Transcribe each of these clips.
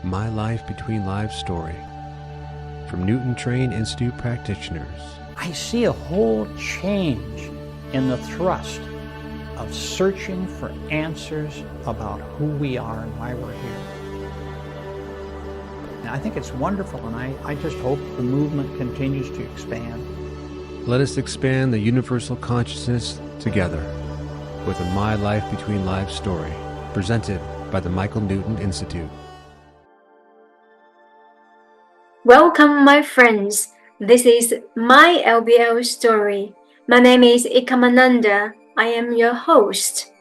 My Life Between Lives story from Newton Train Institute practitioners. I see a whole change in the thrust of searching for answers about who we are and why we're here. And I think it's wonderful, and I just hope the movement continues to expand. Let us expand the universal consciousness together with a My Life Between Lives story presented by the Michael Newton Institute. Welcome, my friends. This is My LBL Story. My name is Ekomananda. I am your host.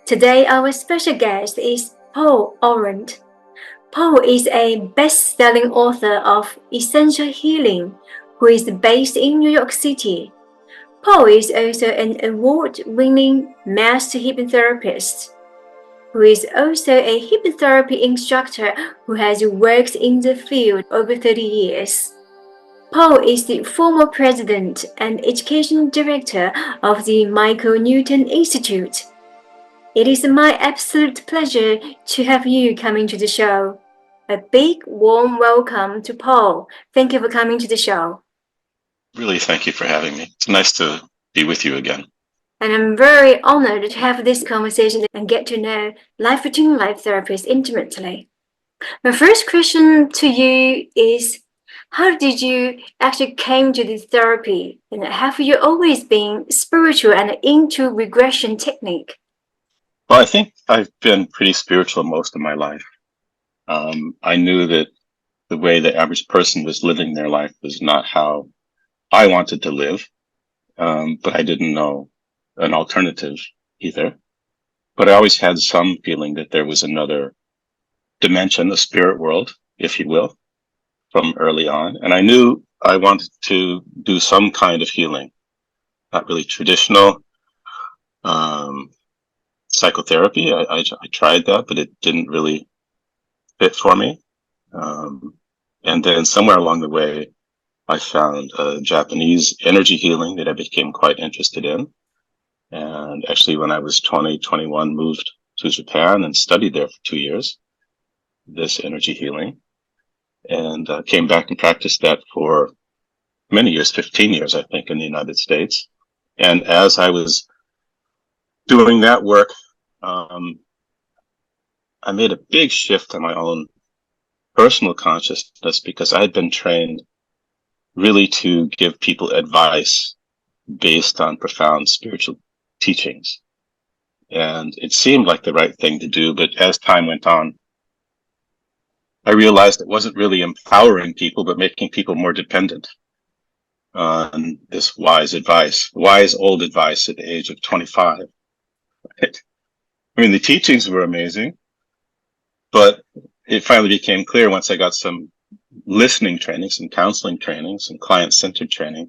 Today, our special guest is Paul Aurand. Paul is a best-selling author of Essential Healing, who is based in New York City. Paul is also an award-winning master hypnotherapist, who is also a hypnotherapy instructor who has worked in the field over 30 years. Paul is the former president and education director of the Michael Newton Institute. It is my absolute pleasure to have you coming to the show. A big, warm welcome to Paul. Thank you for coming to the show. Really, thank you for having me. It's nice to be with you again. And I'm very honored to have this conversation and get to know life between life therapists intimately. My first question to you is, how did you actually came to this therapy? And have you always been spiritual and into regression technique? Well, I think I've been pretty spiritual most of my life. I knew that the way the average person was living their life was not how I wanted to live, but I didn't know an alternative either. But I always had some feeling that there was another dimension, the spirit world, if you will, from early on. And I knew I wanted to do some kind of healing, not really traditional psychotherapy. I tried that, but it didn't really fit for me. And then somewhere along the way, I found Japanese energy healing that I became quite interested in. And actually, when I was 21, moved to Japan and studied there for 2 years, this energy healing, and came back and practiced that for many years, 15 years, I think, in the United States. And as I was doing that work, I made a big shift in my own personal consciousness because I had been trained really to give people advice based on profound spiritual teachings. And it seemed like the right thing to do, but as time went on, I realized it wasn't really empowering people, but making people more dependent on this wise advice, wise old advice at the age of 25. Right? I mean, the teachings were amazing, but it finally became clear once I got some listening training, some counseling training, some client-centered training,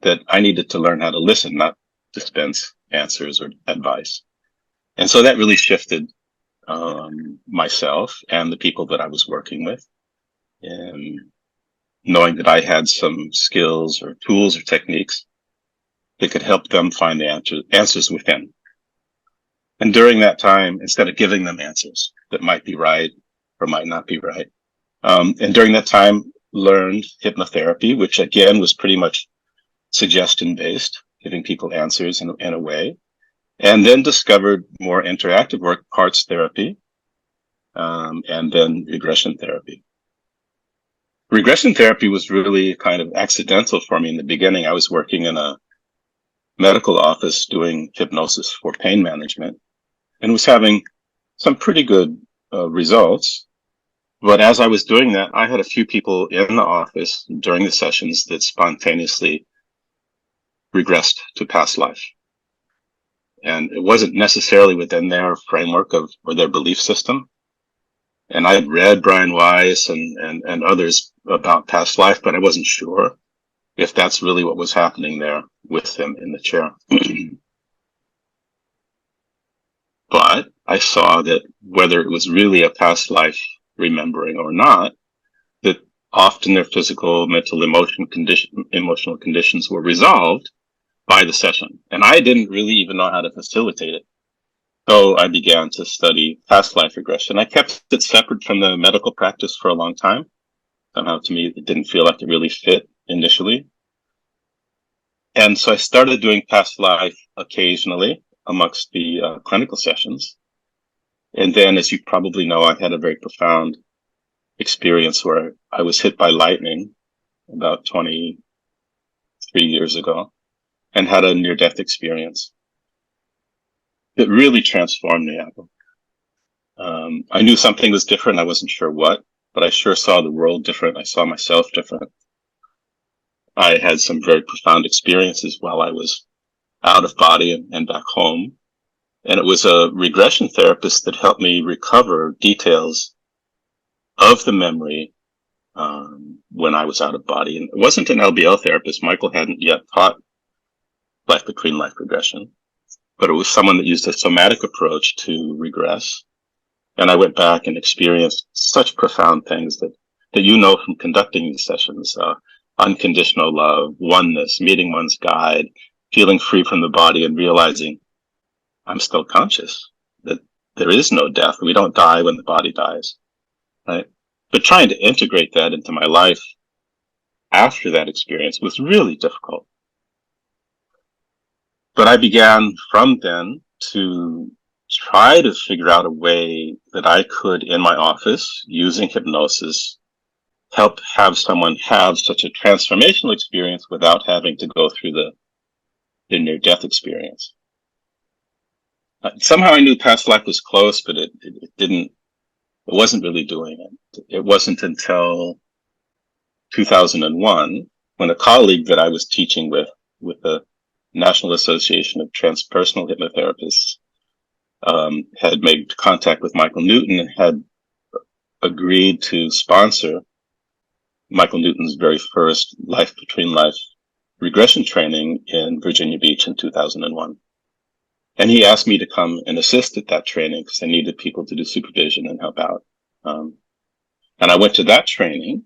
that I needed to learn how to listen, not dispense answers or advice. And so that really shifted myself and the people that I was working with, and knowing that I had some skills or tools or techniques that could help them find the answers within. And during that time, instead of giving them answers that might be right or might not be right, and during that time, learned hypnotherapy, which again was pretty much suggestion-based, giving people answers in a way, and then discovered more interactive work, parts therapy, and then regression therapy. Regression therapy was really kind of accidental for me in the beginning. I was working in a medical office doing hypnosis for pain management and was having some pretty good results. But as I was doing that, I had a few people in the office during the sessions that spontaneously regressed to past life. And it wasn't necessarily within their framework or their belief system. And I had read Brian Weiss and others about past life, but I wasn't sure if that's really what was happening there with them in the chair. But I saw that whether it was really a past life remembering or not, that often their physical, mental, emotional conditions were resolved by the session. And I didn't really even know how to facilitate it. So I began to study past life regression. I kept it separate from the medical practice for a long time. Somehow to me, it didn't feel like it really fit initially. And so I started doing past life occasionally amongst the clinical sessions. And then, as you probably know, I had a very profound experience where I was hit by lightning about 23 years ago and had a near-death experience. It really transformed me. I knew something was different. I wasn't sure what, but I sure saw the world different. I saw myself different. I had some very profound experiences while I was out of body and back home. And it was a regression therapist that helped me recover details of the memory when I was out of body. And it wasn't an LBL therapist. Michael hadn't yet taught life between life regression, but it was someone that used a somatic approach to regress. And I went back and experienced such profound things that you know from conducting these sessions, unconditional love, oneness, meeting one's guide, feeling free from the body and realizing I'm still conscious, that there is no death. We don't die when the body dies, right? But trying to integrate that into my life after that experience was really difficult. But I began from then to try to figure out a way that I could, in my office, using hypnosis, help have someone have such a transformational experience without having to go through the near-death experience. Somehow I knew past life was close, but it wasn't really doing it. It wasn't until 2001 when a colleague that I was teaching with the National Association of Transpersonal Hypnotherapists, had made contact with Michael Newton and had agreed to sponsor Michael Newton's very first life between life regression training in Virginia Beach in 2001. And he asked me to come and assist at that training because I needed people to do supervision and help out. And I went to that training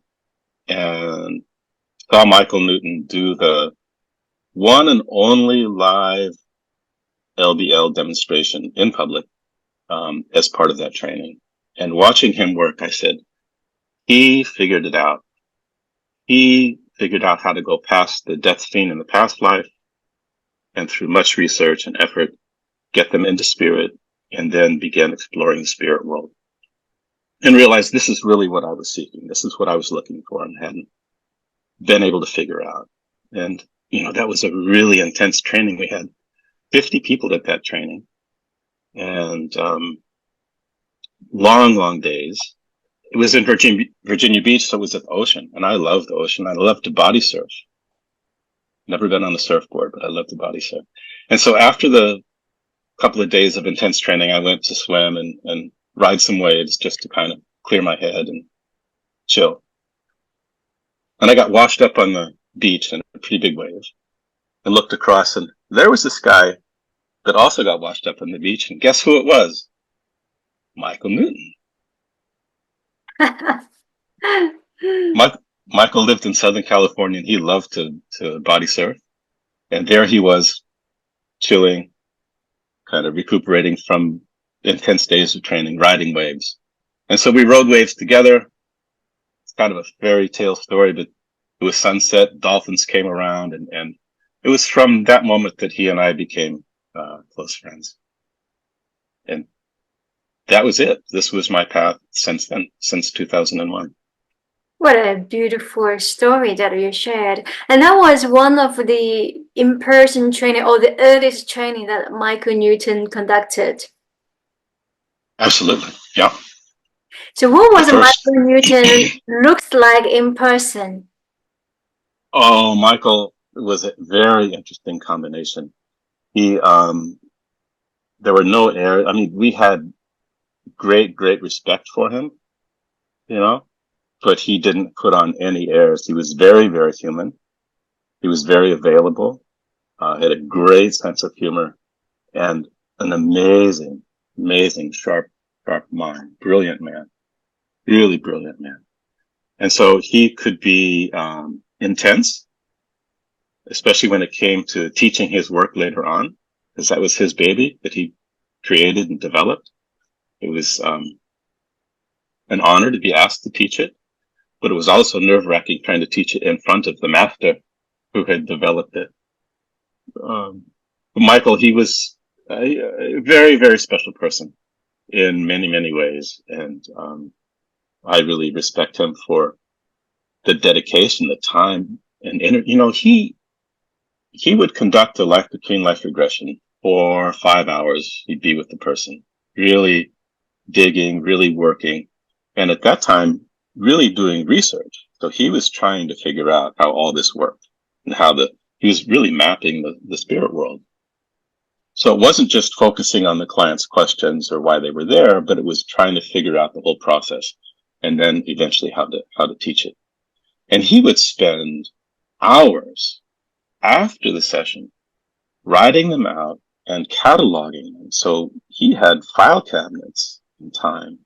and saw Michael Newton do the one and only live LBL demonstration in public as part of that training. And watching him work, I said, he figured it out. He figured out how to go past the death scene in the past life and through much research and effort, get them into spirit, and then began exploring the spirit world. And realized this is really what I was seeking. This is what I was looking for and hadn't been able to figure out. And, that was a really intense training. We had 50 people at that training and long days. It was in Virginia Beach, so it was at the ocean. And I love the ocean. I love to body surf. Never been on a surfboard, but I love to body surf. And so after the couple of days of intense training, I went to swim and ride some waves just to kind of clear my head and chill. And I got washed up on the beach in a pretty big wave and looked across, and there was this guy that also got washed up on the beach. And guess who it was? Michael Newton. Michael lived in Southern California and he loved to body surf. And there he was, chilling, kind of recuperating from intense days of training, riding waves. And so we rode waves together. It's kind of a fairy tale story, but it was sunset, dolphins came around, and it was from that moment that he and I became close friends. And that was it. This was my path since then, since 2001. What a beautiful story that you shared. And that was one of the in-person training or the earliest training that Michael Newton conducted. Absolutely. Yeah. So what was Michael Newton looks like in person? Oh, Michael was a very interesting combination. He, there were no airs. I mean, we had great respect for him, but he didn't put on any airs. He was very, very human. He was very available, had a great sense of humor and an amazing, sharp mind, brilliant man, really brilliant man. And so he could be, intense, especially when it came to teaching his work later on, because that was his baby that he created and developed. It was an honor to be asked to teach it, but it was also nerve-wracking trying to teach it in front of the master who had developed it. Michael, he was a very, very special person in many, many ways. And I really respect him for the dedication, the time, and he would conduct a life between life regression for 5 hours. He'd be with the person, really digging, really working. And at that time, really doing research. So he was trying to figure out how all this worked and he was really mapping the spirit world. So it wasn't just focusing on the client's questions or why they were there, but it was trying to figure out the whole process and then eventually how to teach it. And he would spend hours after the session writing them out and cataloging them. So he had file cabinets in time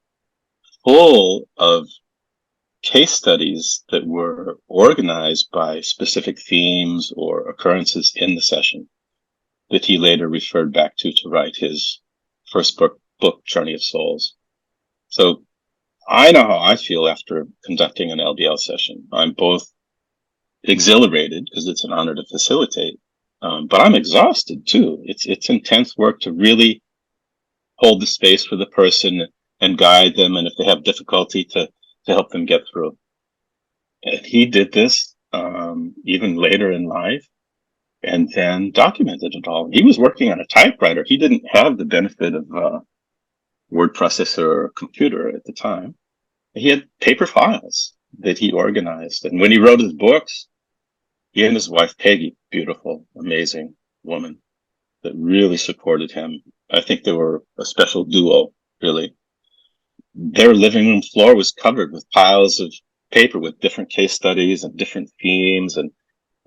full of case studies that were organized by specific themes or occurrences in the session that he later referred back to write his first book, Journey of Souls. So I know how I feel after conducting an LBL session. I'm both exhilarated because it's an honor to facilitate, but I'm exhausted too. It's intense work to really hold the space for the person and guide them, and if they have difficulty, to help them get through. And he did this even later in life, and then documented it all. He was working on a typewriter. He didn't have the benefit of word processor or computer at the time. He had paper files that he organized. And when he wrote his books, he and his wife, Peggy, beautiful, amazing woman that really supported him. I think they were a special duo, really. Their living room floor was covered with piles of paper with different case studies and different themes, and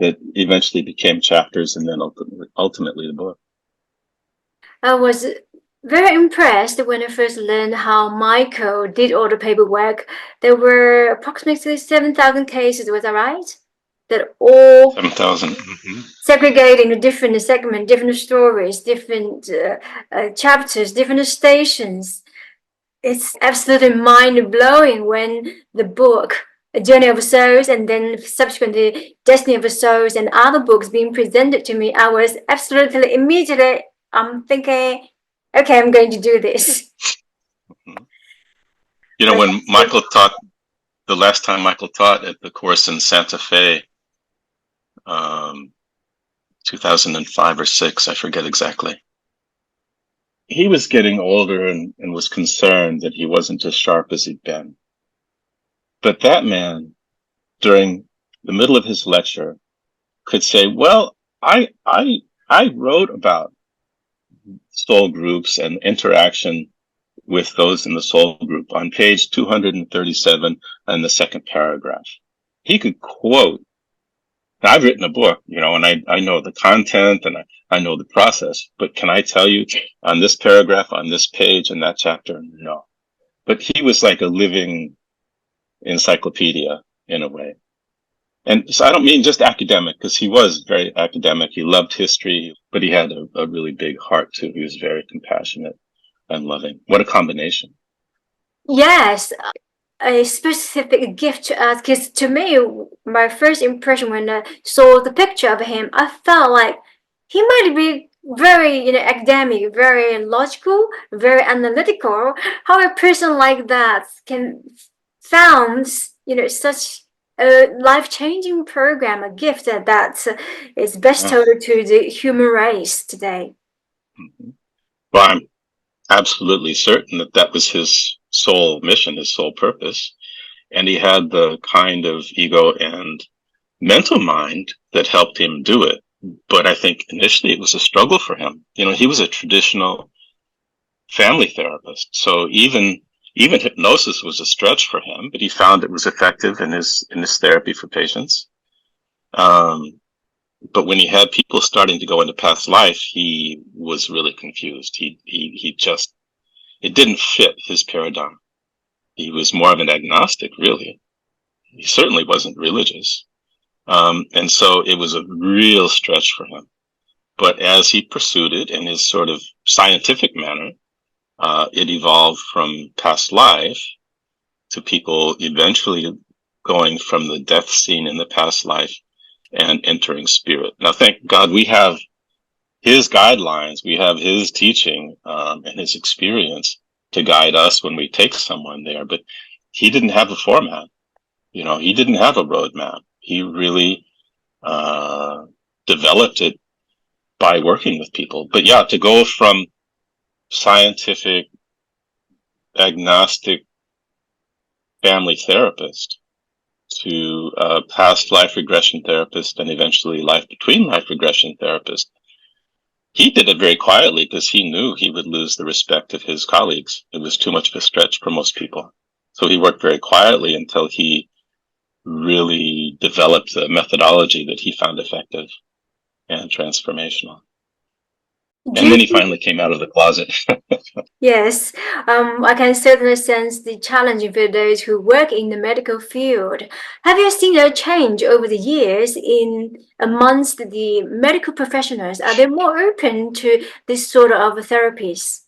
that eventually became chapters and then ultimately the book. I was very impressed when I first learned how Michael did all the paperwork. There were approximately 7,000 cases, was that right? That all 7,000. segregated into different segments, different stories, different chapters, different stations. It's absolutely mind-blowing when the book A Journey of Souls and then subsequently Destiny of Souls and other books being presented to me. I was absolutely immediately thinking, okay, I'm going to do this. You know, when Michael taught, the last time Michael taught at the course in Santa Fe, 2005 or 6, I forget exactly. He was getting older and was concerned that he wasn't as sharp as he'd been. But that man, during the middle of his lecture, could say, well, I wrote about soul groups and interaction with those in the soul group on page 237 and the second paragraph. He could quote. I've written a book, and I know the content and I know the process, but can I tell you on this paragraph, on this page, in that chapter? No. But he was like a living encyclopedia in a way. And so I don't mean just academic, because he was very academic. He loved history, but he had a really big heart too. He was very compassionate and loving. What a combination. Yes, a specific gift to us, because to me, my first impression when I saw the picture of him, I felt like he might be very, academic, very logical, very analytical. How a person like that can found, such a life-changing program, a gift that is bestowed to the human race today. Well, I'm absolutely certain that was his sole mission, his sole purpose. And he had the kind of ego and mental mind that helped him do it. But I think initially it was a struggle for him. He was a traditional family therapist. So even hypnosis was a stretch for him, but he found it was effective in his therapy for patients. But when he had people starting to go into past life, he was really confused. He just, it didn't fit his paradigm. He was more of an agnostic, really. He certainly wasn't religious. And so it was a real stretch for him. But as he pursued it in his sort of scientific manner, it evolved from past life to people eventually going from the death scene in the past life and entering spirit. Now, thank God we have his guidelines, we have his teaching and his experience to guide us when we take someone there. But he didn't have a format. He didn't have a roadmap. He really developed it by working with people. But yeah, to go from scientific, agnostic family therapist to past life regression therapist and eventually life between life regression therapist, he did it very quietly because he knew he would lose the respect of his colleagues. It was too much of a stretch for most people. So he worked very quietly until he really developed the methodology that he found effective and transformational. And then he finally came out of the closet. Yes, I can certainly sense the challenge for those who work in the medical field. Have you seen a change over the years amongst the medical professionals? Are they more open to this sort of therapies?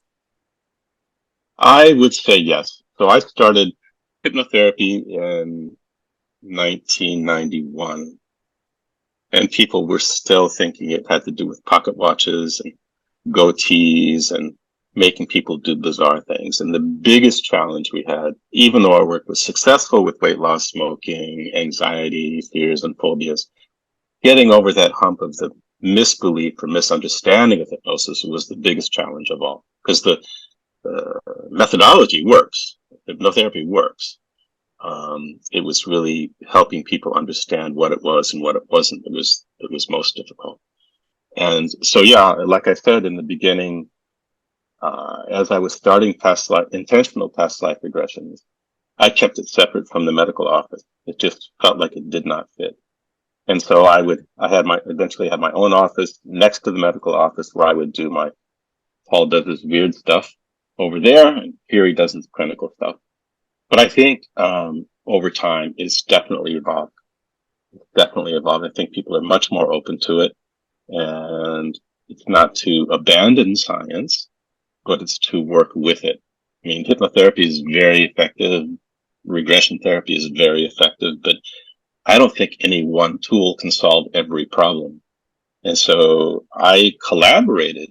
I would say yes. So I started hypnotherapy in 1991, and people were still thinking it had to do with pocket watches and goatees and making people do bizarre things. And the biggest challenge we had, even though our work was successful with weight loss, smoking, anxiety, fears, and phobias, getting over that hump of the misbelief or misunderstanding of hypnosis was the biggest challenge of all. Because the methodology works, hypnotherapy works. It was really helping people understand what it was and what it wasn't. It was most difficult. And so, yeah, like I said in the beginning, as I was starting intentional past life regressions, I kept it separate from the medical office. It just felt like it did not fit. And so eventually had my own office next to the medical office where I would do Paul does this weird stuff over there, and here he does his clinical stuff. But I think over time it's definitely evolved. I think people are much more open to it, and it's not to abandon science, but it's to work with it. I mean, hypnotherapy is very effective. Regression therapy is very effective, but I don't think any one tool can solve every problem. And so I collaborated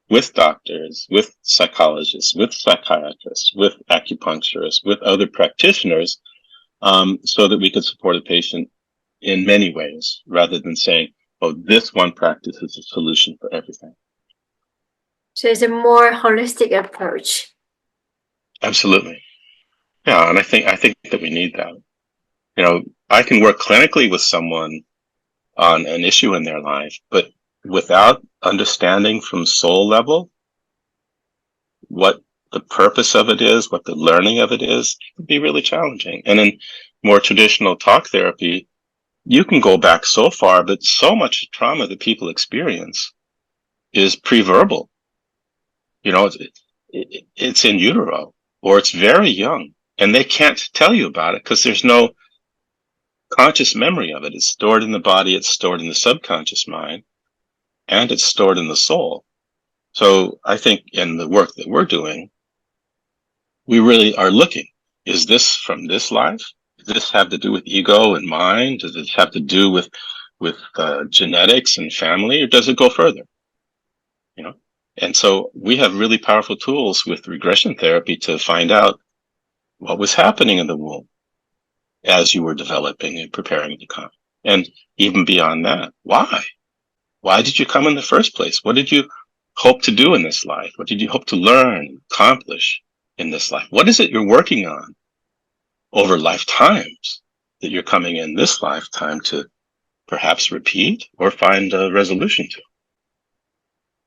with doctors, with psychologists, with psychiatrists, with acupuncturists, with other practitioners, so that we could support a patient in many ways, rather than saying, oh, this one practice is a solution for everything. So it's a more holistic approach. Absolutely. Yeah, and I think that we need that. I can work clinically with someone on an issue in their life, but without understanding from soul level what the purpose of it is, what the learning of it is, it can be really challenging. And in more traditional talk therapy, you can go back so far, but so much trauma that people experience is pre-verbal. It's in utero, or it's very young, and they can't tell you about it because there's no conscious memory of it. It's stored in the body, it's stored in the subconscious mind, and it's stored in the soul. So I think in the work that we're doing, we really are looking, is this from this life? Does this have to do with ego and mind? Does it have to do with genetics and family, or does it go further? And so we have really powerful tools with regression therapy to find out what was happening in the womb as you were developing and preparing to come. And even beyond that, why? Why did you come in the first place? What did you hope to do in this life? What did you hope to learn, accomplish in this life? What is it you're working on over lifetimes that you're coming in this lifetime to perhaps repeat or find a resolution to?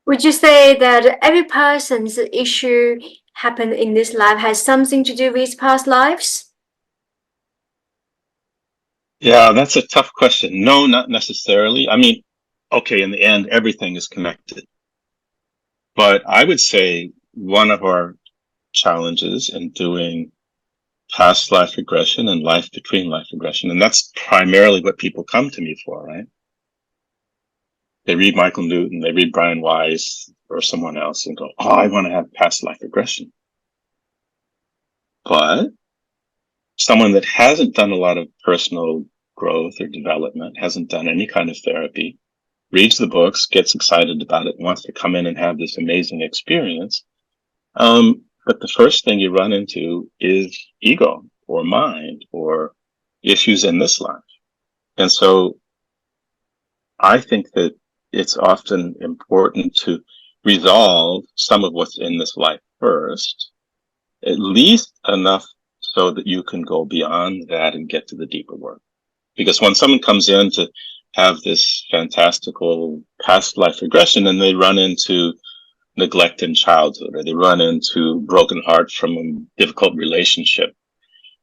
Would you say that every person's issue happened in this life has something to do with past lives? Yeah, that's a tough question. No, not necessarily. I mean, okay, in the end, everything is connected. But I would say one of our challenges in doing past life regression and life between life regression, and that's primarily what people come to me for, right, They read Michael Newton, they read Brian Weiss or someone else and go, oh, I want to have past life regression. But someone that hasn't done a lot of personal growth or development, hasn't done any kind of therapy, reads the books, gets excited about it, wants to come in and have this amazing experience. But the first thing you run into is ego or mind or issues in this life. And so I think that it's often important to resolve some of what's in this life first, at least enough so that you can go beyond that and get to the deeper work. Because when someone comes in to have this fantastical past life regression and they run into neglect in childhood, or they run into broken heart from a difficult relationship,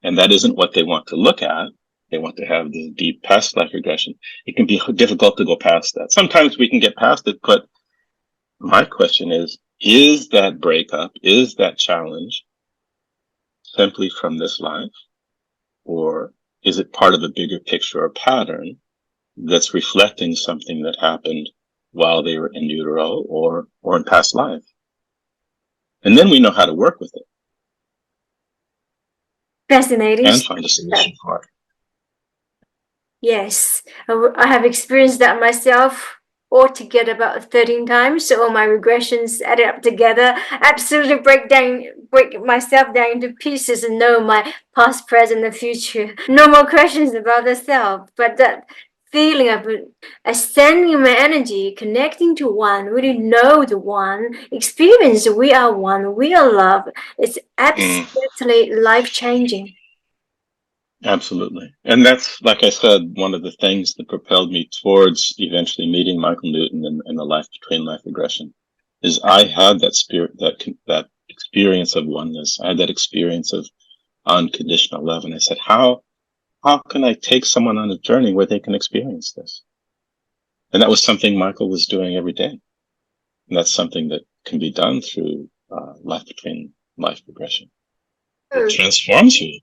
and that isn't what they want to look at, they want to have this deep past life regression, it can be difficult to go past that. Sometimes we can get past it, but my question is that breakup, is that challenge simply from this life, or is it part of a bigger picture or pattern that's reflecting something that happened while they were in utero or in past life? And then we know how to work with it. Fascinating. And find a solution for it. Yes, I have experienced that myself altogether about 13 times. So all my regressions added up together, absolutely break myself down into pieces and know my past, present, and future. No more questions about the self, but that feeling of ascending my energy, connecting to one, really know the one, experience we are one, we are love. It's absolutely life-changing. Absolutely. And that's, like I said, one of the things that propelled me towards eventually meeting Michael Newton and the life between life regression is I had that spirit, that experience of oneness. I had that experience of unconditional love. And I said, how can I take someone on a journey where they can experience this? And that was something Michael was doing every day. And that's something that can be done through life between life regression. It transforms you.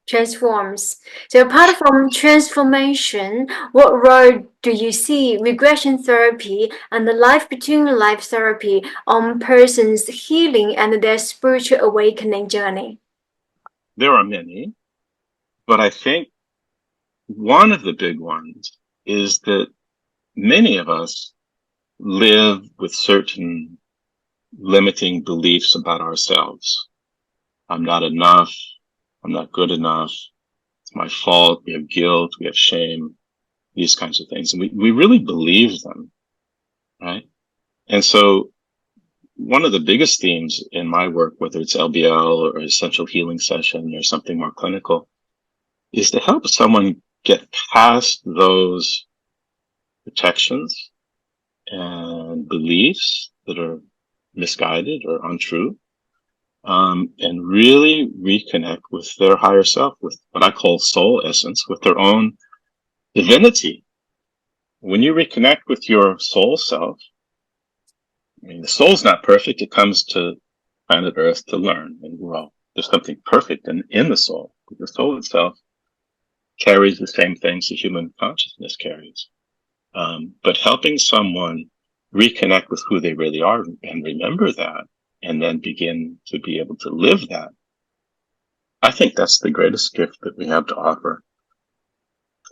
Transforms. So apart from transformation, what role do you see regression therapy and the life between life therapy on person's healing and their spiritual awakening journey? There are many, but I think one of the big ones is that many of us live with certain limiting beliefs about ourselves. I'm not enough. I'm not good enough. It's my fault. We have guilt. We have shame, these kinds of things. And we really believe them, right? And so one of the biggest themes in my work, whether it's LBL or essential healing session or something more clinical, is to help someone get past those protections and beliefs that are misguided or untrue, and really reconnect with their higher self, with what I call soul essence, with their own divinity. When you reconnect with your soul self, I mean, the soul's not perfect. It comes to planet Earth to learn and grow. There's something perfect in the soul. The soul itself carries the same things the human consciousness carries. But helping someone reconnect with who they really are and remember that, and then begin to be able to live that, I think that's the greatest gift that we have to offer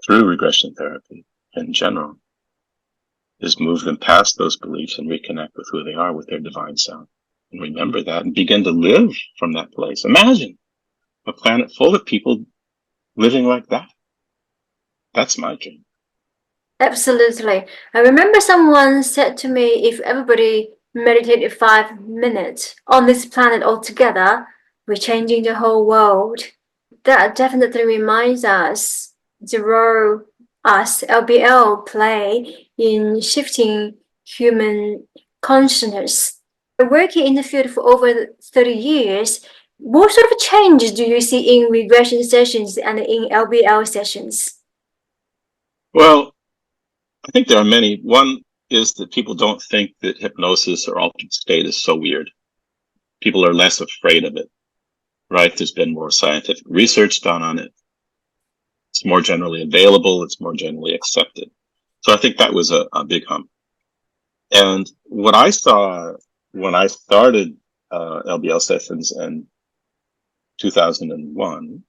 through regression therapy in general, is move them past those beliefs and reconnect with who they are, with their divine self, and remember that and begin to live from that place. Imagine a planet full of people living like that. That's my dream. Absolutely. I remember someone said to me, if everybody meditated 5 minutes on this planet altogether, we're changing the whole world. That definitely reminds us the role us LBL play in shifting human consciousness. Working in the field for over 30 years, what sort of changes do you see in regression sessions and in LBL sessions? Well, I think there are many. One is that people don't think that hypnosis or altered state is so weird. People are less afraid of it, right? There's been more scientific research done on it. It's more generally available. It's more generally accepted. So I think that was a big hump. And what I saw when I started LBL sessions in 2001,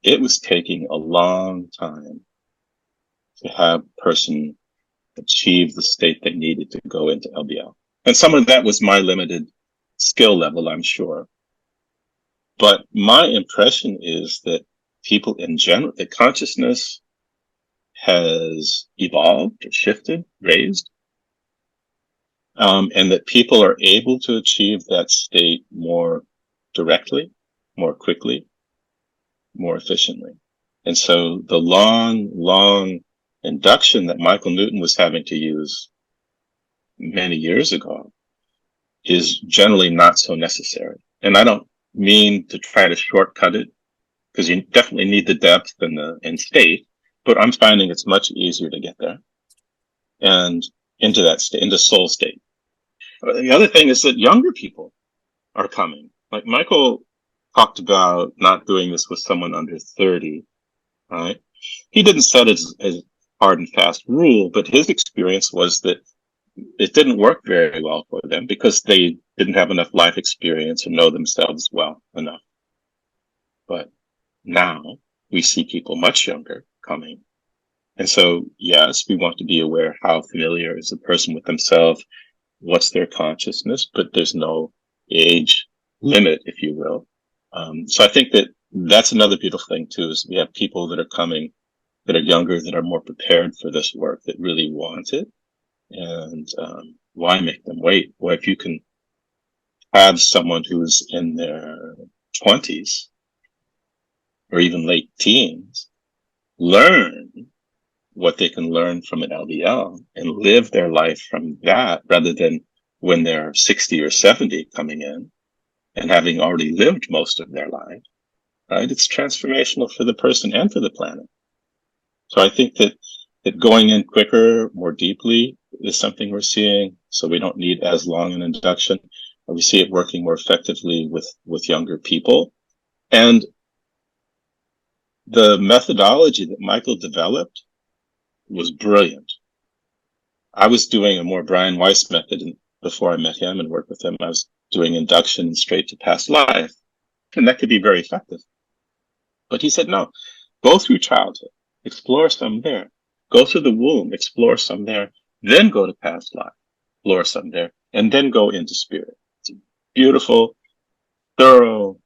it was taking a long time to have a person achieve the state they needed to go into LBL. And some of that was my limited skill level, I'm sure. But my impression is that people in general, that consciousness has evolved, or shifted, raised, and that people are able to achieve that state more directly, more quickly, more efficiently. And so the long induction that Michael Newton was having to use many years ago is generally not so necessary. And I don't mean to try to shortcut it, because you definitely need the depth and state, but I'm finding it's much easier to get there and into that state, into soul state. The other thing is that younger people are coming. Like Michael talked about not doing this with someone under 30, right? He didn't set it as hard and fast rule, but his experience was that it didn't work very well for them because they didn't have enough life experience or know themselves well enough. But now we see people much younger coming. And so, yes, we want to be aware how familiar is the person with themselves, what's their consciousness, but there's no age limit, if you will. So I think that that's another beautiful thing too, is we have people that are coming that are younger, that are more prepared for this work, that really want it. And why make them wait? Well, if you can have someone who's in their 20s or even late teens learn what they can learn from an LBL and live their life from that, rather than when they're 60 or 70 coming in and having already lived most of their life, right? It's transformational for the person and for the planet. So I think that going in quicker, more deeply is something we're seeing. So we don't need as long an induction. We see it working more effectively with younger people. And the methodology that Michael developed was brilliant. I was doing a more Brian Weiss method before I met him and worked with him. I was doing induction straight to past life, and that could be very effective. But he said, no, go through childhood, explore some there. Go through the womb, explore some there, then go to past life, explore some there, and then go into spirit. It's a beautiful, thorough,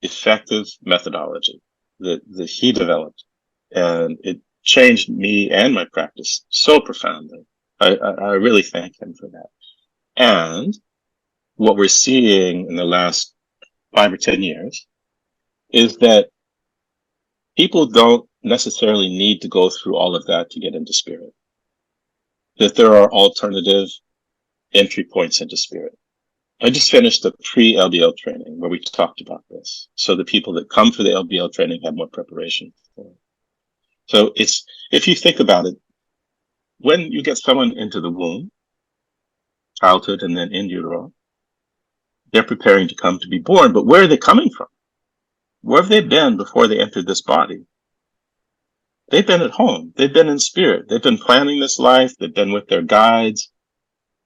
effective methodology that he developed. And it changed me and my practice so profoundly. I really thank him for that. And what we're seeing in the last 5 or 10 years is that people don't necessarily need to go through all of that to get into spirit. That there are alternative entry points into spirit. I just finished a pre-LBL training where we talked about this. So the people that come for the LBL training have more preparation for it. So if you think about it, when you get someone into the womb, childhood, and then in utero, they're preparing to come to be born, but where are they coming from? Where have they been before they entered this body? They've been at home. They've been in spirit. They've been planning this life. They've been with their guides,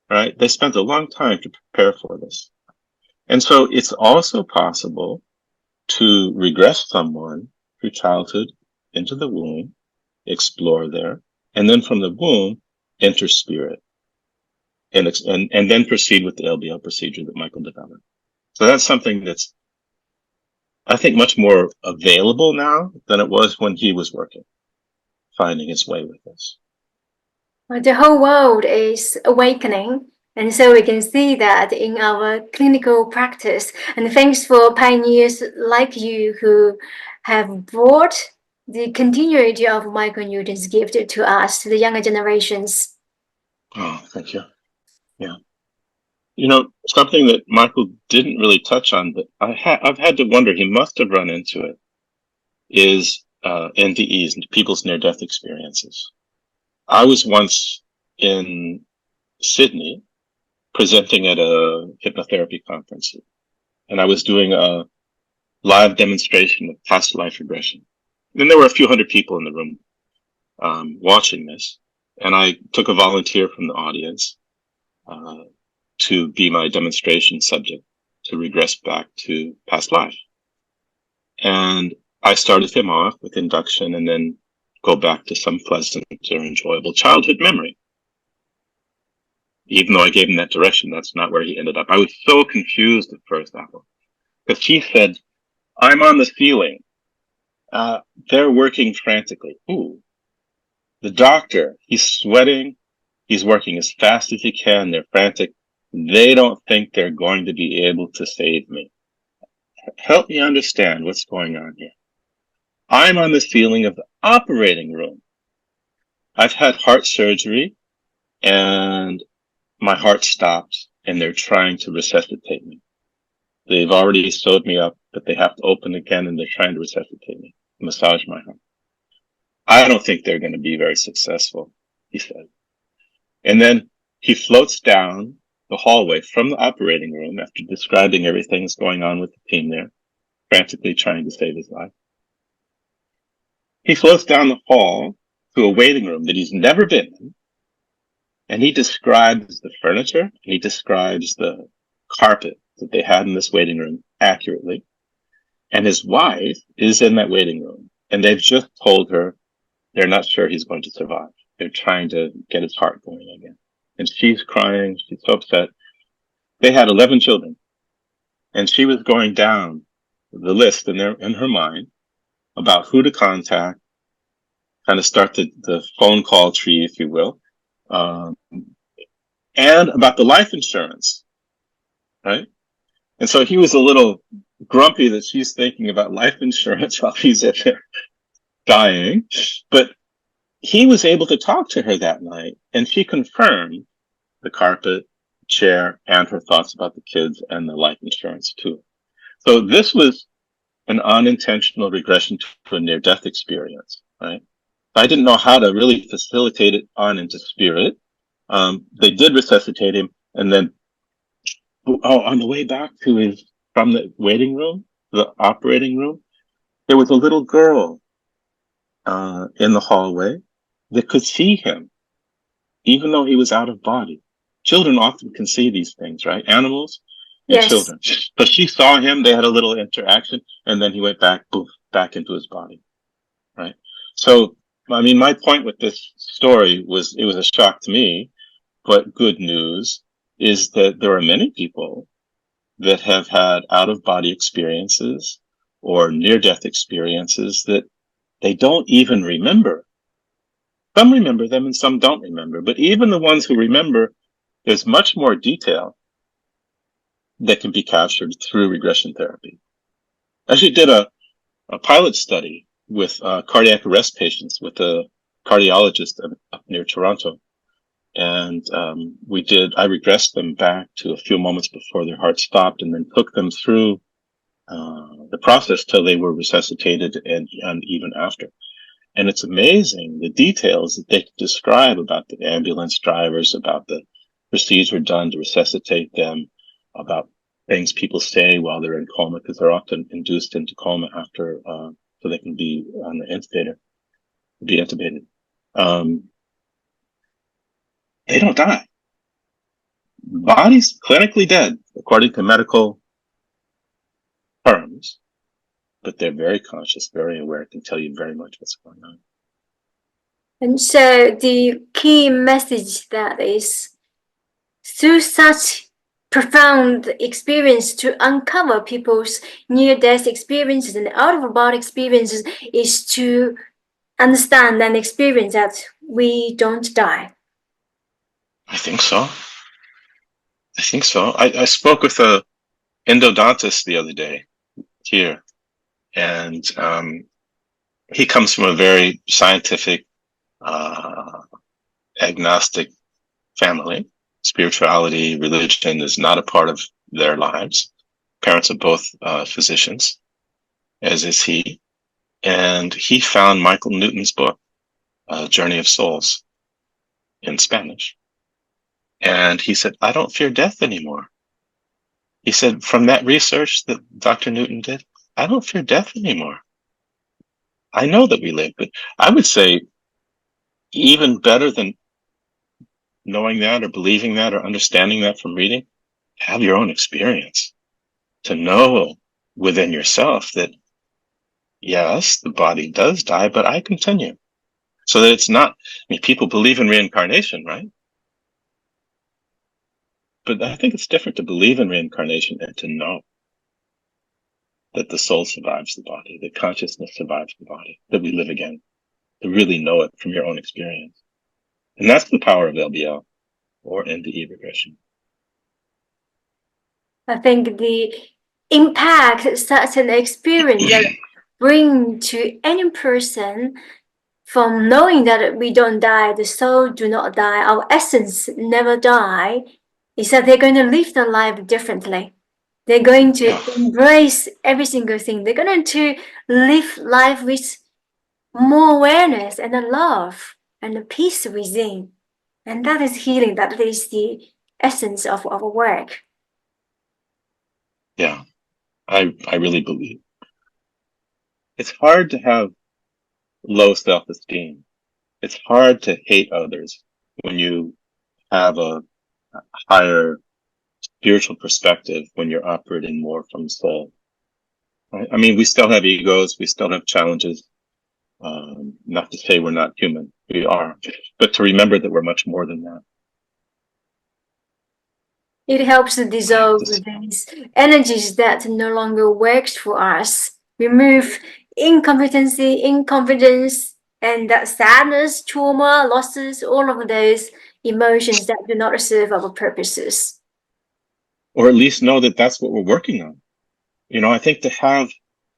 right? They spent a long time to prepare for this. And so it's also possible to regress someone through childhood into the womb, explore there, and then from the womb, enter spirit, and then proceed with the LBL procedure that Michael developed. So that's something that's, I think, much more available now than it was when he was working, finding its way with us. Well, the whole world is awakening. And so we can see that in our clinical practice. And thanks for pioneers like you who have brought the continuity of Michael Newton's gift to us, to the younger generations. Oh, thank you. Yeah. You know, something that Michael didn't really touch on, but I've had to wonder, he must have run into it, is NDEs, people's near-death experiences. I was once in Sydney presenting at a hypnotherapy conference, and I was doing a live demonstration of past life regression. And there were a few hundred people in the room watching this. And I took a volunteer from the audience to be my demonstration subject to regress back to past life. And I started him off with induction and then go back to some pleasant or enjoyable childhood memory. Even though I gave him that direction, that's not where he ended up. I was so confused at first, Apple, because he said, I'm on the ceiling. They're working frantically. Ooh. The doctor, he's sweating. He's working as fast as he can. They're frantic. They don't think they're going to be able to save me. Help me understand what's going on here. I'm on the ceiling of the operating room. I've had heart surgery and my heart stopped and they're trying to resuscitate me. They've already sewed me up, but they have to open again and they're trying to resuscitate me, massage my heart. I don't think they're going to be very successful, he said. And then he floats down the hallway from the operating room after describing everything that's going on with the team there, frantically trying to save his life. He floats down the hall to a waiting room that he's never been in, and he describes the furniture, and he describes the carpet that they had in this waiting room accurately. And his wife is in that waiting room, and they've just told her they're not sure he's going to survive. They're trying to get his heart going again. And she's crying. She's so upset. They had 11 children, and she was going down the list in her mind about who to contact, kind of start the phone call tree, if you will, and about the life insurance, right? And so he was a little grumpy that she's thinking about life insurance while he's in there dying. But he was able to talk to her that night, and she confirmed the carpet, chair, and her thoughts about the kids and the life insurance too. So this was an unintentional regression to a near-death experience, right? I didn't know how to really facilitate it on into spirit. They did resuscitate him, and then on the way back to from the waiting room, the operating room, there was a little girl in the hallway that could see him, even though he was out of body. Children often can see these things, right? Animals and Yes. children. So she saw him, they had a little interaction, and then he went back into his body, right? So, I mean, my point with this story was, it was a shock to me, but good news is that there are many people that have had out-of-body experiences or near-death experiences that they don't even remember. Some remember them and some don't remember, but even the ones who remember, there's much more detail that can be captured through regression therapy. I actually did a pilot study with cardiac arrest patients with a cardiologist up near Toronto. And I regressed them back to a few moments before their heart stopped and then took them through the process till they were resuscitated and even after. And it's amazing the details that they describe about the ambulance drivers, about the procedure done to resuscitate them, about things people say while they're in coma, because they're often induced into coma after, so they can be on the intubator, be intubated. They don't die. Body's clinically dead, according to medical terms, but they're very conscious, very aware, can tell you very much what's going on. And so the key message that is, through such profound experience to uncover people's near-death experiences and out-of-body experiences, is to understand and experience that we don't die. I think so. I spoke with a endodontist the other day here, and he comes from a very scientific, agnostic family. Spirituality, religion is not a part of their lives. Parents are both physicians, as is he. And he found Michael Newton's book, Journey of Souls, in Spanish. And he said, I don't fear death anymore. He said, from that research that Dr. Newton did, I don't fear death anymore. I know that we live, but I would say even better than knowing that or believing that or understanding that from reading. Have your own experience to know within yourself that, yes, the body does die, but I continue. So that it's not, I mean, people believe in reincarnation, right? But I think it's different to believe in reincarnation and to know that the soul survives the body, that consciousness survives the body, that we live again, to really know it from your own experience. And that's the power of LBL or NDE regression. I think the impact such an experience that bring to any person from knowing that we don't die, the soul do not die, our essence never die, is that they're going to live their life differently. They're going to embrace every single thing. They're going to live life with more awareness and love and peace within. And that is healing. That is the essence of our work. Yeah, I really believe. It's hard to have low self-esteem. It's hard to hate others when you have a higher spiritual perspective, when you're operating more from soul. Right? I mean, we still have egos, we still have challenges. Not to say we're not human, we are, but to remember that we're much more than that. It helps to dissolve these energies that no longer works for us. Remove incompetency, incompetence, and that sadness, trauma, losses, all of those emotions that do not serve our purposes. Or at least know that that's what we're working on. You know, I think to have,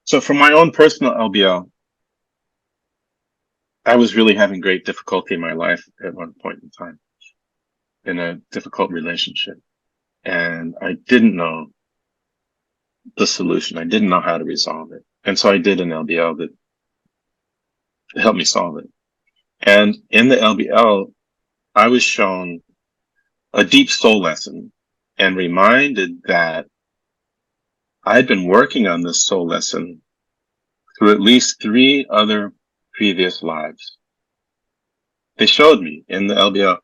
so for my own personal LBL, I was really having great difficulty in my life at one point in time, in a difficult relationship. And I didn't know the solution. I didn't know how to resolve it. And so I did an LBL that helped me solve it. And in the LBL, I was shown a deep soul lesson and reminded that I'd been working on this soul lesson through at least 3 other previous lives. They showed me in the LBL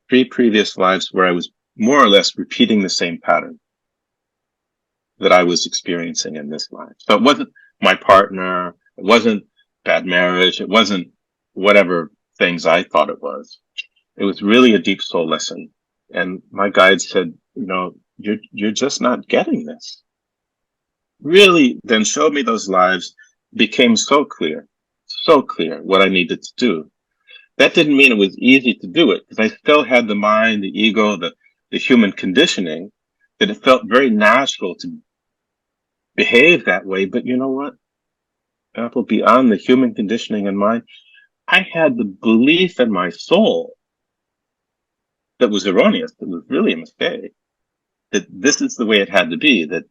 3 previous lives where I was more or less repeating the same pattern that I was experiencing in this life. So it wasn't my partner, it wasn't bad marriage, it wasn't whatever things I thought it was. It was really a deep soul lesson. And my guide said, you know, you're just not getting this. Really then showed me those lives, became so clear what I needed to do. That didn't mean it was easy to do it, because I still had the mind, the ego, the human conditioning, that it felt very natural to behave that way. But you know what, Apple, beyond the human conditioning in mind, I had the belief in my soul that was erroneous, that was really a mistake, that this is the way it had to be, that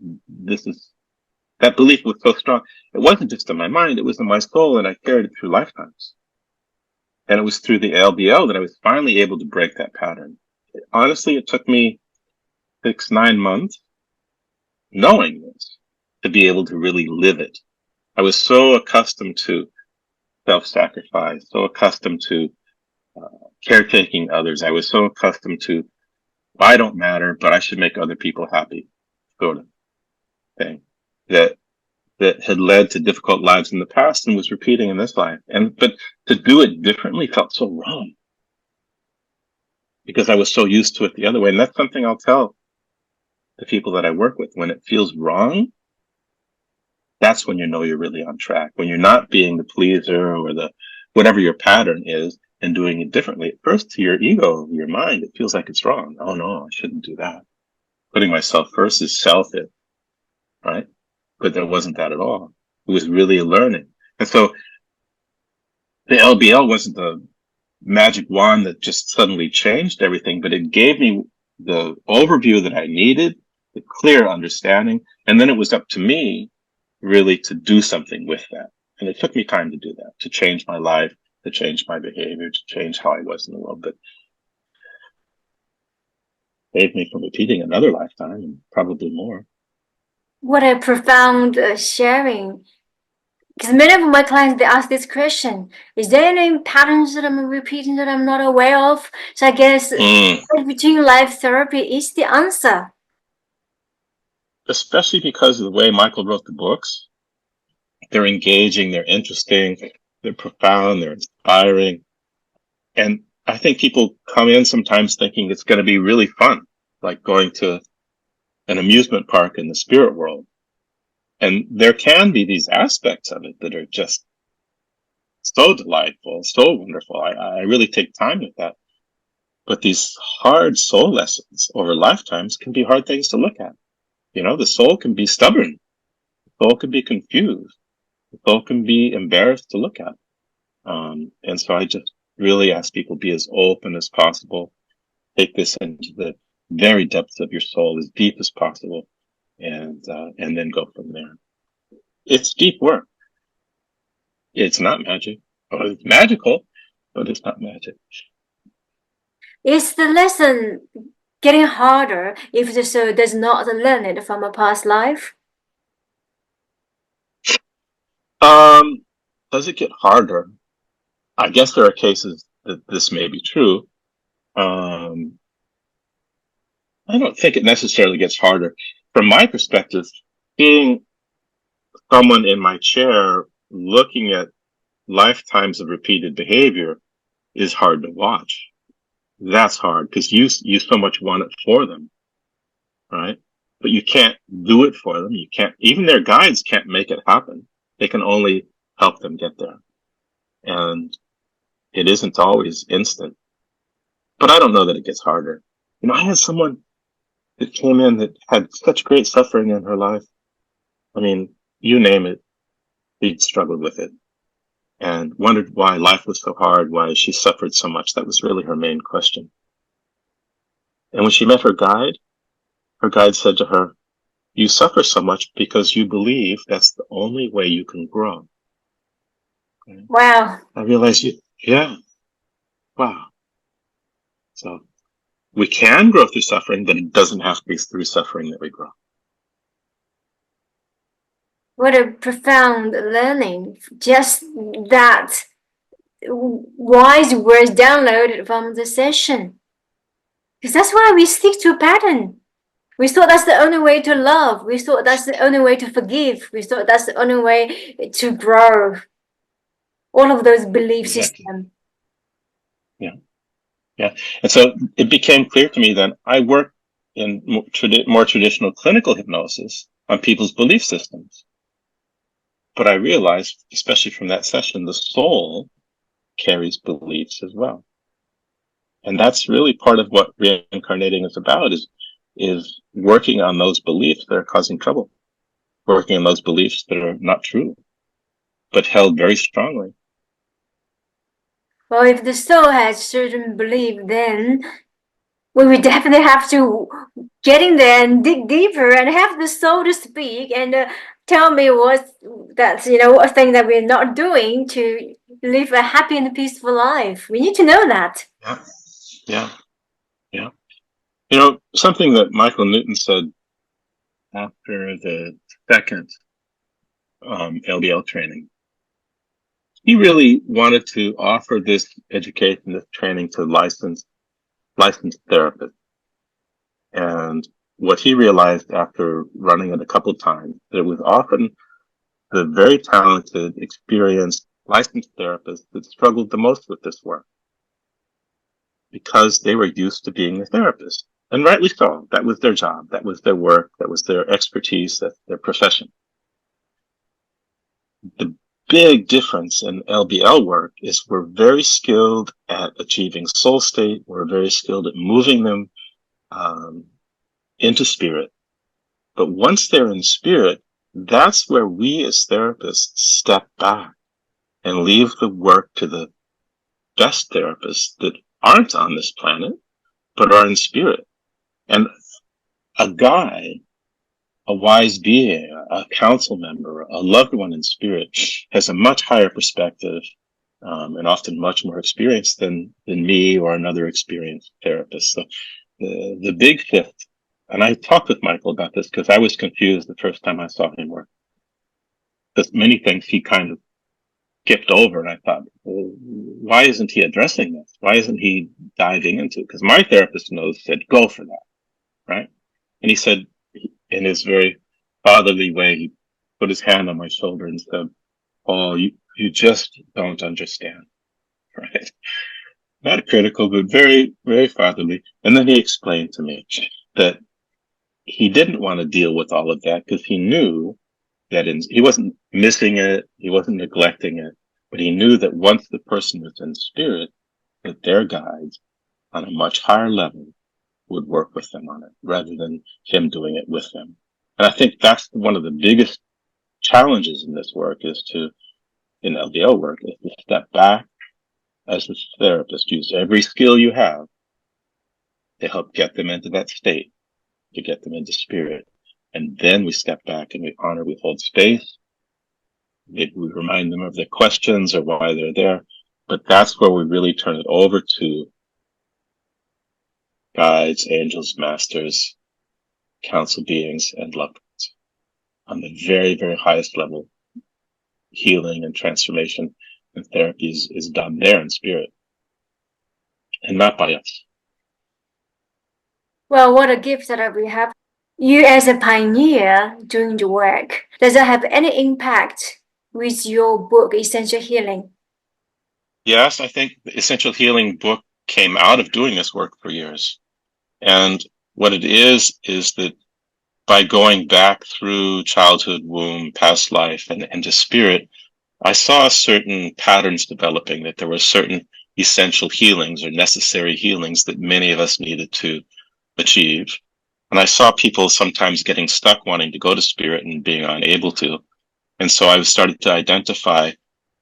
belief was so strong. It wasn't just in my mind, it was in my soul, and I carried it through lifetimes. And it was through the LBL that I was finally able to break that pattern. Honestly, it took me 6-9 months knowing this to be able to really live it. I was so accustomed to self-sacrifice, so accustomed to caretaking others. I was so accustomed to, I don't matter, but I should make other people happy, sort of thing, that had led to difficult lives in the past and was repeating in this life. But to do it differently felt so wrong, because I was so used to it the other way. And that's something I'll tell the people that I work with. When it feels wrong, that's when you know you're really on track. When you're not being the pleaser or the whatever your pattern is and doing it differently. At first, to your ego, your mind, it feels like it's wrong. Oh no, I shouldn't do that. Putting myself first is selfish, right? But there wasn't that at all. It was really a learning. And so the LBL wasn't the magic wand that just suddenly changed everything, but it gave me the overview that I needed, the clear understanding. And then it was up to me really to do something with that. And it took me time to do that, to change my life, to change my behavior, to change how I was in the world. But it saved me from repeating another lifetime and probably more. What a profound sharing. Because many of my clients, they ask this question: is there any patterns that I'm repeating that I'm not aware of? So I guess between life therapy is the answer. Especially because of the way Michael wrote the books. They're engaging, they're interesting, they're profound, they're inspiring. And I think people come in sometimes thinking it's going to be really fun, like going to an amusement park in the spirit world. And there can be these aspects of it that are just so delightful, so wonderful. I really take time with that. But these hard soul lessons over lifetimes can be hard things to look at. You know, the soul can be stubborn. The soul can be confused. The soul can be embarrassed to look at. And so I just really ask people be as open as possible. Take this into the very depths of your soul, as deep as possible, and then go from there. It's deep work. It's not magic. Oh, it's magical, but it's not magic. Is the lesson getting harder if the soul does not learn it from a past life? Does it get harder? I guess there are cases that this may be true. I don't think it necessarily gets harder. From my perspective, being someone in my chair looking at lifetimes of repeated behavior is hard to watch. That's hard because you so much want it for them, right? But you can't do it for them. You can't, even their guides can't make it happen. They can only help them get there. And it isn't always instant. But I don't know that it gets harder. You know, I had someone that came in that had such great suffering in her life. I mean, you name it, she'd struggled with it and wondered why life was so hard, why she suffered so much. That was really her main question. And when she met her guide said to her, "You suffer so much because you believe that's the only way you can grow." Wow. I realized, yeah, wow. So we can grow through suffering, but it doesn't have to be through suffering that we grow. What a profound learning. Just that wise words downloaded from the session. Because that's why we stick to a pattern. We thought that's the only way to love. We thought that's the only way to forgive. We thought that's the only way to grow. All of those belief systems. Yeah. Yeah. And so it became clear to me that I work in more traditional clinical hypnosis on people's belief systems. But I realized, especially from that session, the soul carries beliefs as well. And that's really part of what reincarnating is about, is working on those beliefs that are causing trouble, working on those beliefs that are not true, but held very strongly. Well, if the soul has certain belief, then we would definitely have to get in there and dig deeper and have the soul to speak and tell me what thing that we're not doing to live a happy and peaceful life. We need to know that. Yeah. Yeah. Yeah. You know, something that Michael Newton said after the second LBL training, he really wanted to offer this education, this training to licensed therapists. And what he realized after running it a couple of times, that it was often the very talented, experienced, licensed therapists that struggled the most with this work because they were used to being a therapist. And rightly so. That was their job. That was their work. That was their expertise. That's their profession. The big difference in LBL work is we're very skilled at achieving soul state. We're very skilled at moving them into spirit. But once they're in spirit, that's where we as therapists step back and leave the work to the best therapists that aren't on this planet, but are in spirit. And a guide, a wise being, a council member, a loved one in spirit has a much higher perspective and often much more experience than me or another experienced therapist. So the big shift, and I talked with Michael about this because I was confused the first time I saw him work. many things he kind of skipped over. And I thought, well, why isn't he addressing this? Why isn't he diving into it? Because my therapist said, go for that, right? And he said, in his very fatherly way, he put his hand on my shoulder and said, "Oh, you just don't understand," right? Not critical, but very, very fatherly. And then he explained to me that he didn't want to deal with all of that because he knew that he wasn't missing it, he wasn't neglecting it, but he knew that once the person was in spirit, that their guides on a much higher level would work with them on it rather than him doing it with them. And I think that's one of the biggest challenges in this work in LBL work, is to step back as a therapist, use every skill you have to help get them into that state, to get them into spirit. And then we step back and we honor, we hold space. Maybe we remind them of their questions or why they're there. But that's where we really turn it over to guides, angels, masters, council beings, and loved ones on the very, very highest level. Healing and transformation and therapy is done there in spirit and not by us. Well, what a gift that we have. You as a pioneer doing the work, does it have any impact with your book, Essential Healing? Yes, I think the Essential Healing book came out of doing this work for years. And what it is that by going back through childhood, womb, past life, and into spirit, I saw certain patterns developing, that there were certain essential healings or necessary healings that many of us needed to achieve. And I saw people sometimes getting stuck wanting to go to spirit and being unable to. And so I started to identify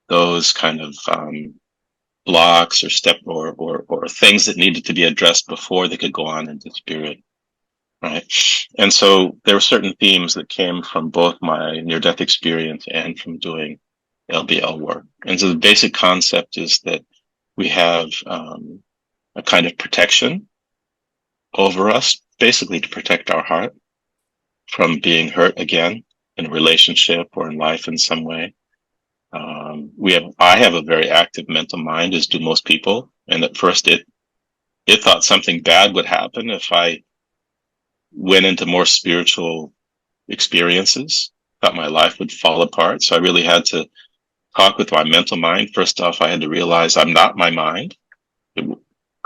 those kind of blocks or things that needed to be addressed before they could go on into spirit. Right. And so there were certain themes that came from both my near-death experience and from doing LBL work. And so the basic concept is that we have a kind of protection over us, basically to protect our heart from being hurt again in a relationship or in life in some way. I have a very active mental mind, as do most people. And at first it thought something bad would happen if I went into more spiritual experiences, thought my life would fall apart. So I really had to talk with my mental mind. First off, I had to realize I'm not my mind. It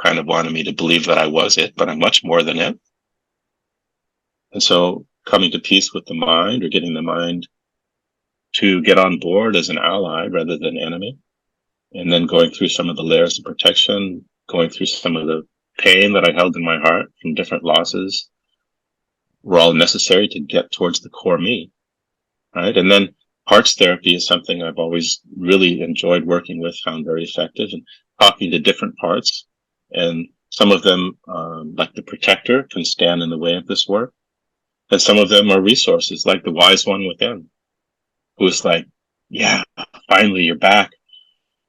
kind of wanted me to believe that I was it, but I'm much more than it. And so coming to peace with the mind, or getting the mind to get on board as an ally rather than enemy, and then going through some of the layers of protection, going through some of the pain that I held in my heart from different losses, were all necessary to get towards the core me, right? And then parts therapy is something I've always really enjoyed working with, found very effective, and talking to different parts. And some of them, like the protector, can stand in the way of this work. And some of them are resources, like the wise one within, who's like, yeah, finally you're back.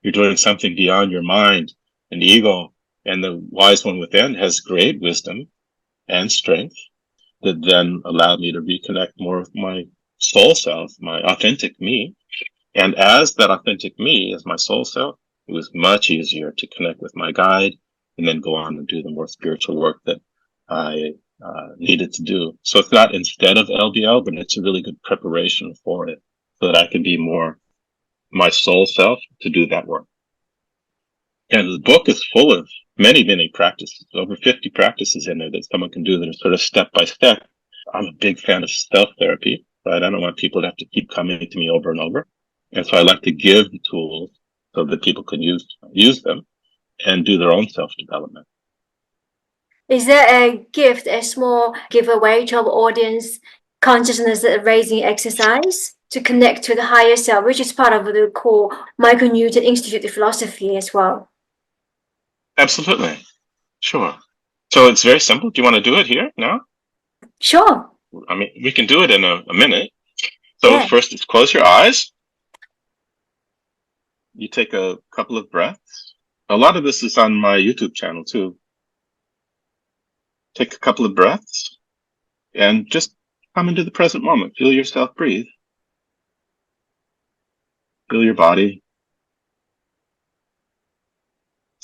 You're doing something beyond your mind and ego. And the wise one within has great wisdom and strength that then allowed me to reconnect more with my soul self, my authentic me. And as that authentic me, as my soul self, it was much easier to connect with my guide and then go on and do the more spiritual work that I needed to do. So it's not instead of LBL, but it's a really good preparation for it so that I can be more my soul self to do that work. And the book is full of many, many practices, over 50 practices in there that someone can do that are sort of step by step. I'm a big fan of self-therapy, right? I don't want people to have to keep coming to me over and over. And so I like to give the tools so that people can use them and do their own self-development. Is there a gift, a small giveaway to our audience, consciousness raising exercise to connect to the higher self, which is part of the core Michael Newton Institute philosophy as well? Absolutely. Sure. So it's very simple. Do you want to do it here now? Sure. I mean, we can do it in a minute. So Yeah. first, is close your eyes. You take a couple of breaths. A lot of this is on my YouTube channel too. Take a couple of breaths and just come into the present moment. Feel yourself breathe. Feel your body.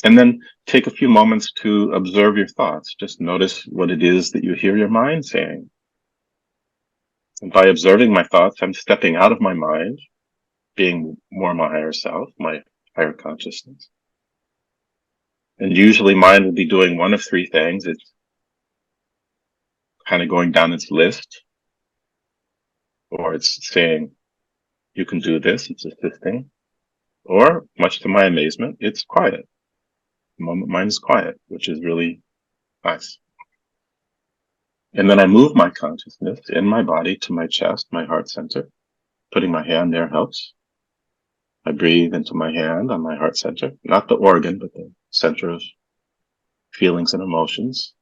And then take a few moments to observe your thoughts. Just notice what it is that you hear your mind saying. And by observing my thoughts, I'm stepping out of my mind, being more my higher self, my higher consciousness. And usually mind will be doing one of three things. It's kind of going down its list, or it's saying, you can do this, it's assisting. Or, much to my amazement, it's quiet. The moment mind is quiet, which is really nice. And then I move my consciousness in my body to my chest, my heart center. Putting my hand there helps. I breathe into my hand on my heart center, not the organ, but the center of feelings and emotions.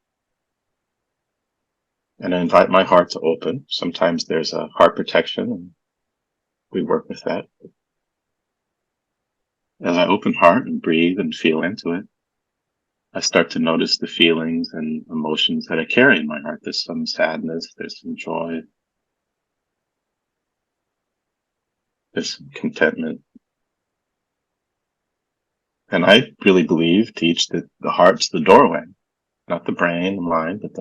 And I invite my heart to open. Sometimes there's a heart protection, and we work with that. As I open heart and breathe and feel into it, I start to notice the feelings and emotions that I carry in my heart. There's some sadness, there's some joy, there's some contentment. And I really believe, teach that the heart's the doorway, not the brain, the mind, but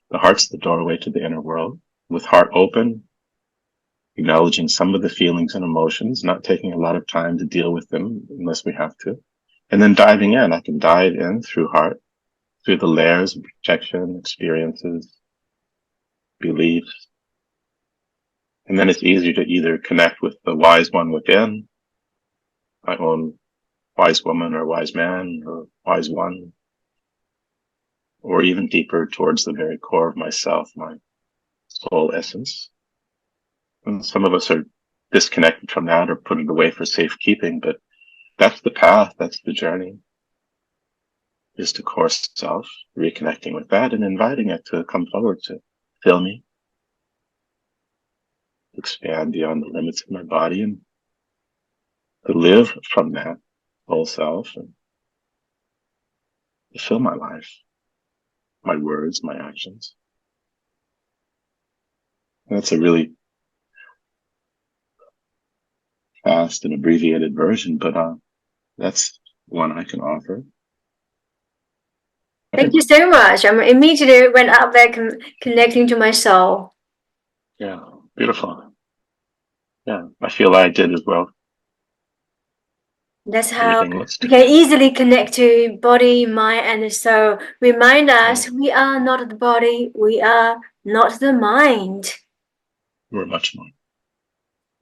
the heart's the doorway to the inner world. With heart open, acknowledging some of the feelings and emotions, not taking a lot of time to deal with them unless we have to. And then diving in. I can dive in through heart, through the layers of protection, experiences, beliefs. And then it's easier to either connect with the wise one within, my own wise woman or wise man or wise one, or even deeper towards the very core of myself, my soul essence. And some of us are disconnected from that or put it away for safekeeping, but that's the path, that's the journey, is to core self, reconnecting with that and inviting it to come forward to fill me, expand beyond the limits of my body, and to live from that whole self and to fill my life, my words, my actions. And that's a really fast and abbreviated version, but that's one I can offer. Thank you so much. I immediately went up there connecting to my soul. Yeah, beautiful. Yeah, I feel I did as well. That's how Everything looks we can easily connect to body, mind, and soul. Remind us we are not the body, we are not the mind. We're much more.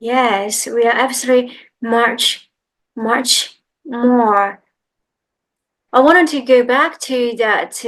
Yes, we are absolutely much, much more. I wanted to go back to that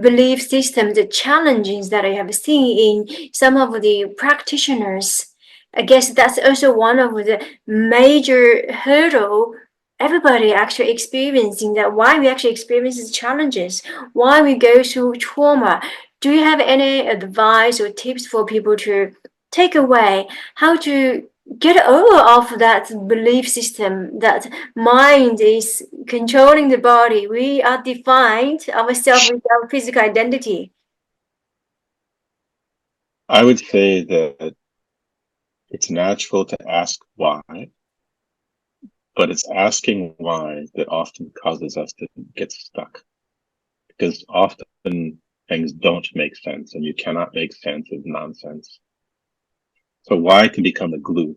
belief system, the challenges that I have seen in some of the practitioners. I guess that's also one of the major hurdle everybody actually experiencing, that why we actually experience these challenges, why we go through trauma. Do you have any advice or tips for people to take away how to get over of that belief system that mind is controlling the body? We are defined ourselves with our physical identity. I would say that it's natural to ask why, but it's asking why that often causes us to get stuck. Because often things don't make sense, and you cannot make sense of nonsense. So why can become a glue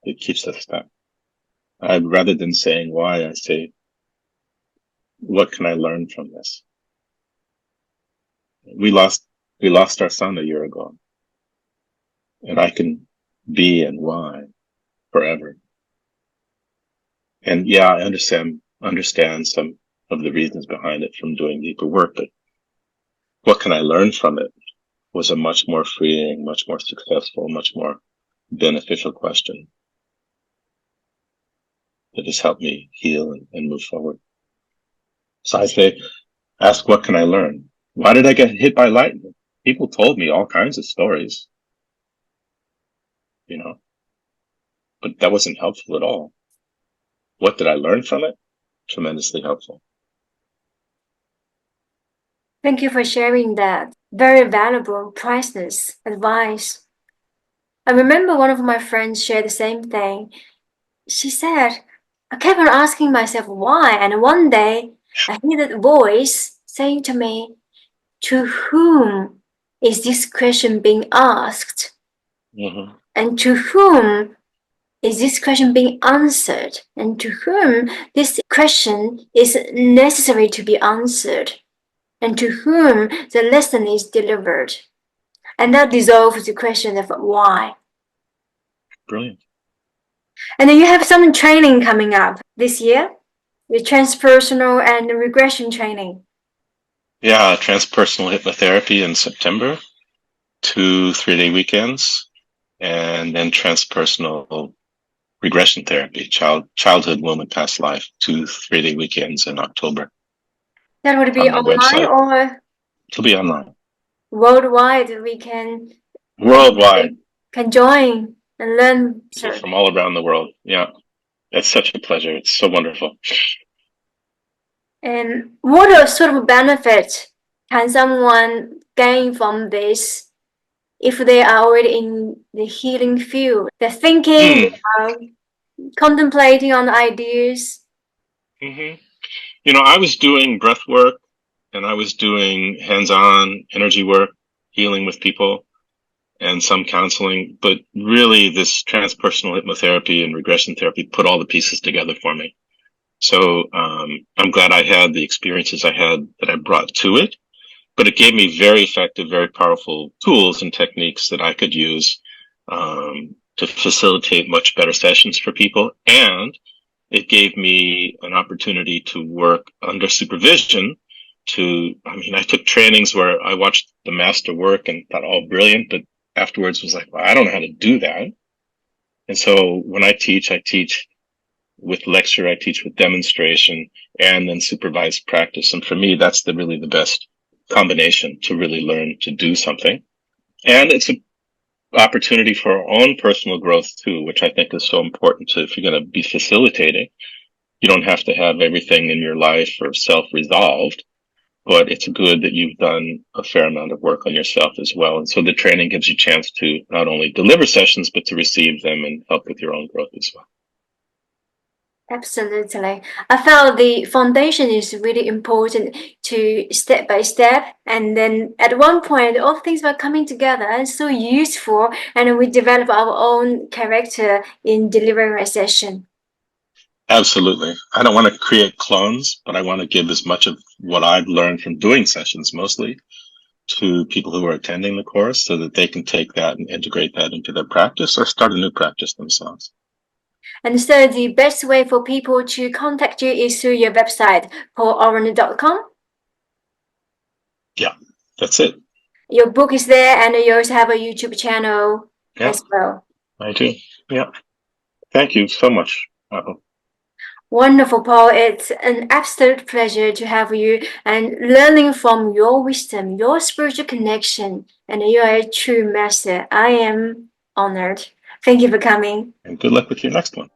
that keeps us stuck. Rather than saying why, I say, what can I learn from this? We lost our son a year ago, and I can be and why forever. And yeah, I understand some of the reasons behind it from doing deeper work, but what can I learn from it was a much more freeing, much more successful, much more beneficial question that has helped me heal and move forward. So I say, ask, what can I learn? Why did I get hit by lightning? People told me all kinds of stories, but that wasn't helpful at all. What did I learn from it? Tremendously helpful. Thank you for sharing that. Very valuable, priceless advice. I remember one of my friends shared the same thing. she said, I kept on asking myself why. And one day I hear that voice saying to me, to whom is this question being asked? Mm-hmm. And to whom is this question being answered? And to whom this question is necessary to be answered? And to whom the lesson is delivered? And that dissolves the question of why. Brilliant. And then you have some training coming up this year, the transpersonal and regression training. Yeah, transpersonal hypnotherapy in September, 2 3-day weekends, and then transpersonal regression therapy, childhood, womb, and past life, 2 3-day weekends in October That would be on my online website. or It'll be online. worldwide. We can Worldwide. can join and learn. People from all around the world. Yeah. It's such a pleasure. It's so wonderful. And what sort of benefit can someone gain from this if they are already in the healing field? They're thinking, contemplating on ideas. Mm-hmm. You know, I was doing breath work and I was doing hands-on energy work, healing with people and some counseling, but really this transpersonal hypnotherapy and regression therapy put all the pieces together for me. So I'm glad I had the experiences I had that I brought to it, but it gave me very effective, very powerful tools and techniques that I could use to facilitate much better sessions for people. And it gave me an opportunity to work under supervision I took trainings where I watched the master work and thought, oh, brilliant. But afterwards was like, well, I don't know how to do that. And so when I teach with lecture, I teach with demonstration and then supervised practice. And for me, that's really the best combination to really learn to do something. And it's an opportunity for our own personal growth too, which I think is so important if you're going to be facilitating. You don't have to have everything in your life or self-resolved, but it's good that you've done a fair amount of work on yourself as well. And so the training gives you a chance to not only deliver sessions, but to receive them and help with your own growth as well. Absolutely. I felt the foundation is really important to step by step. And then at one point, all things were coming together and so useful. And we develop our own character in delivering a session. Absolutely. I don't want to create clones, but I want to give as much of what I've learned from doing sessions mostly to people who are attending the course so that they can take that and integrate that into their practice or start a new practice themselves. And so the best way for people to contact you is through your website, aurand.com. Yeah, that's it. Your book is there, and you also have a YouTube channel as well. I do. Yeah. Thank you so much, Michael. Wonderful, Paul. It's an absolute pleasure to have you and learning from your wisdom, your spiritual connection, and you are a true master. I am honored. Thank you for coming. And good luck with your next one.